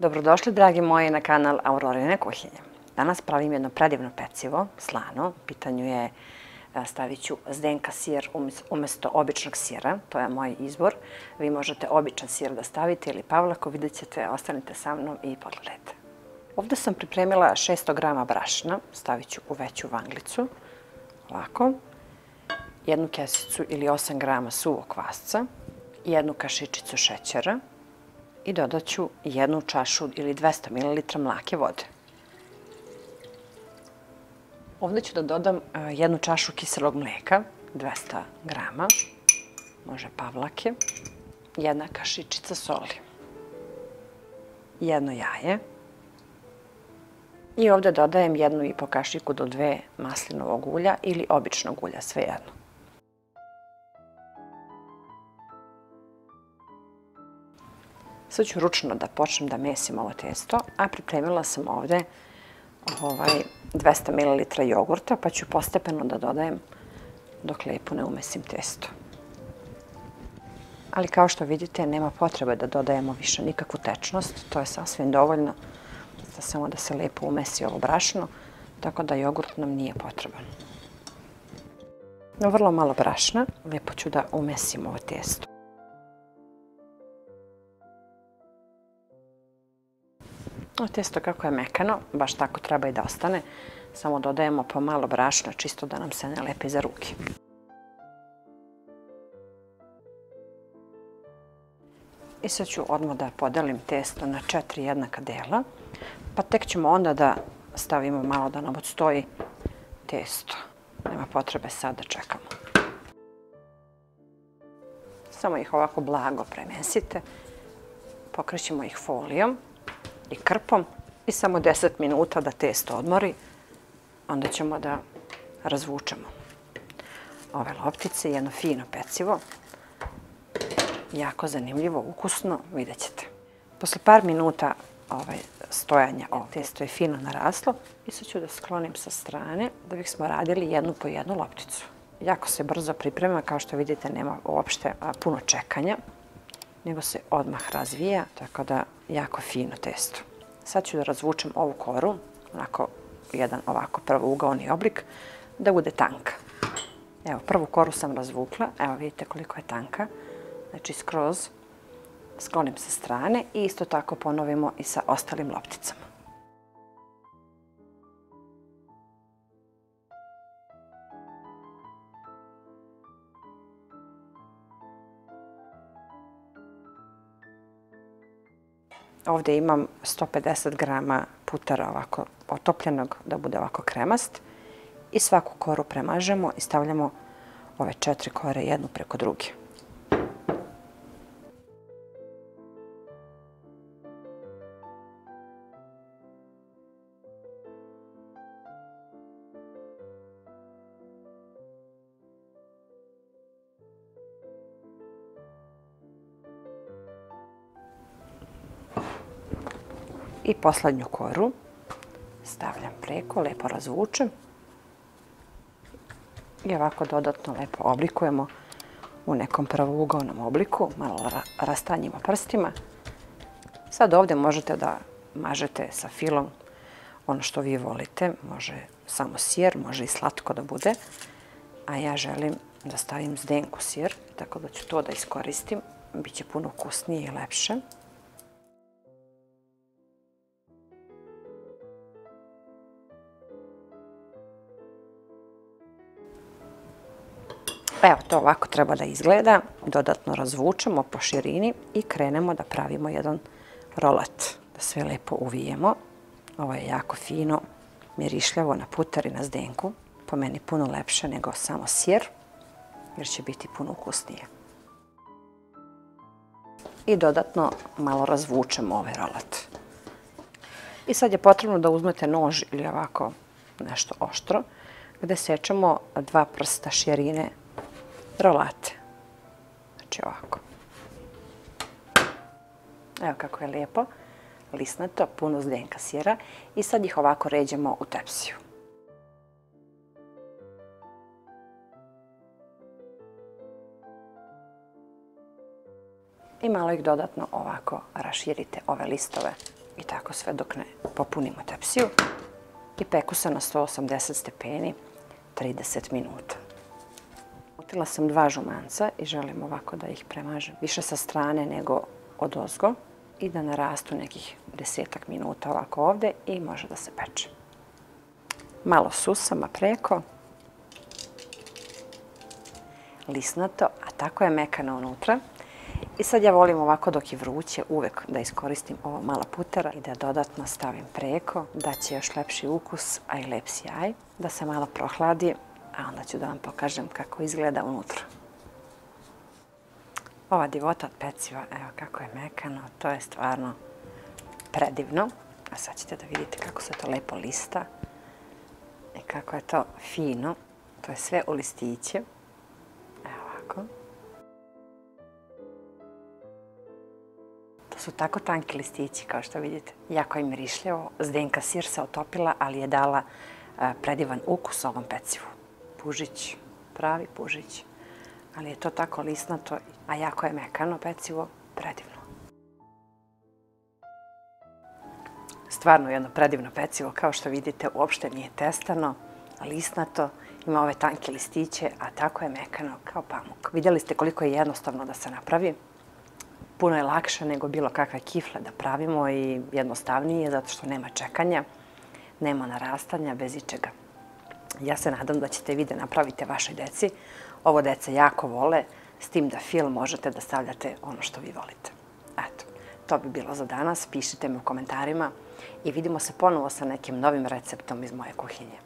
Dobrodošli, dragi moji, na kanal Aurorine kuhinje. Danas pravim jedno predivno pecivo, slano. U pitanju je, stavit ću zdenka sir umjesto običnog sira. To je moj izbor. Vi možete običan sir da stavite ili pavlaku, vidjet ćete, ostanite sa mnom i pogledajte. Ovdje sam pripremila 600 grama brašna, stavit ću u veću vanglicu, ovako. Jednu kesicu ili 8 grama suvog kvasca, jednu kašičicu šećera i dodat ću jednu čašu ili 200 ml mlake vode. Ovdje ću da dodam jednu čašu kiselog mlijeka, 200 grama, može pavlake, jedna kašičica soli, jedno jaje i ovdje dodajem 1,5 kašiku do 2 maslinovog ulja ili običnog ulja, svejedno. Sad ću ručno da počnem da mesim ovo testo, a pripremila sam ovdje 200 ml jogurta, pa ću postepeno da dodajem dok lijepo ne umesim testo. Ali kao što vidite, nema potrebe da dodajemo više nikakvu tečnost, to je sasvim dovoljno samo da se lijepo umesi ovo brašno, tako da jogurt nam nije potreban. Vrlo malo brašna, lijepo ću da umesim ovo testo. Testo kako je mekano, baš tako treba i da ostane. Samo dodajemo pomalo brašna, čisto da nam se ne lepi za ruke. I sad ću odmah da podelim testo na 4 jednaka dela, pa tek ćemo onda da stavimo malo da nam odstoji testo. Nema potrebe sad da čekamo. Samo ih ovako blago premesite, pokrećemo ih folijom i krpom i samo 10 minuta da testo odmori, onda ćemo da razvučemo ove loptice, jedno fino pecivo, jako zanimljivo, ukusno, vidjet ćete. Posle par minuta stojanja ovo testo je fino naraslo i sad ću da sklonim sa strane da bih smo radili jednu po jednu lopticu. Jako se brzo priprema, kao što vidite nema uopšte puno čekanja, nego se odmah razvija, tako da jako fino testo. Sad ću da razvučem ovu koru, onako jedan ovako pravougaoni oblik, da bude tanka. Evo, prvu koru sam razvukla, evo vidite koliko je tanka, znači skroz sklonim sa strane i isto tako ponovimo i sa ostalim lopticama. Ovdje imam 150 grama putara ovako otopljenog da bude ovako kremast i svaku koru premažemo i stavljamo ove 4 kore jednu preko druge. I posljednju koru stavljam preko, lijepo razvučem i ovako dodatno lijepo oblikujemo u nekom pravougaonom obliku, malo rastanjimo prstima. Sad ovdje možete da mažete sa filom ono što vi volite, može samo sir, može i slatko da bude, a ja želim da stavim zdenku sir, tako da ću to da iskoristim, bit će puno ukusnije i lepše. Evo, to ovako treba da izgleda. Dodatno razvučemo po širini i krenemo da pravimo jedan rolat. Da sve lijepo uvijemo. Ovo je jako fino, mirišljavo na putar i na zdenku. Po meni puno lepše nego samo sir, jer će biti puno ukusnije. I dodatno malo razvučemo ovaj rolat. I sad je potrebno da uzmete nož ili ovako nešto oštro, gde sečemo 2 prsta širine rolate. Znači ovako. Evo kako je lijepo, lisnato, puno zdenka sira i sad ih ovako ređemo u tepsiju. I malo ih dodatno ovako raširite ove listove I tako sve dok ne popunimo tepsiju. I peku se na 180 stepeni 30 minuta. Utila sam 2 žumanca i želim ovako da ih premažem više sa strane nego odozgo i da narastu nekih 10 minuta ovako ovde i može da se peče. Malo susama preko. Lisnato, a tako je mekano unutra. I sad ja volim ovako dok je vruće uvek da iskoristim ovo malo putera i da dodatno stavim preko, da će još lepši ukus, a i lep sjaj, da se malo prohladi, a onda ću da vam pokažem kako izgleda unutra. Ova divota od peciva, evo kako je mekano, to je stvarno predivno. A sad ćete da vidite kako se to lepo lista i kako je to fino. To je sve u listiće. Evo ovako. To su tako tanki listići, kao što vidite. Jako je mirišljivo. Zdenka sir se otopila, ali je dala predivan ukus ovom pecivu. Pužić, pravi pužić. Ali je to tako lisnato, a jako je mekano pecivo, predivno. Stvarno jedno predivno pecivo, kao što vidite, uopšte nije testano, lisnato, ima ove tanke listiće, a tako je mekano kao pamuk. Vidjeli ste koliko je jednostavno da se napravi. Puno je lakše nego bilo kakve kifle da pravimo i jednostavnije, zato što nema čekanja, nema narastanja, bez ičega. Ja se nadam da ćete vi da napravite vašoj deci. Ovo deca jako vole, s tim da fil možete da stavljate ono što vi volite. Eto, to bi bilo za danas. Pišite mi u komentarima i vidimo se ponovo sa nekim novim receptom iz moje kuhinje.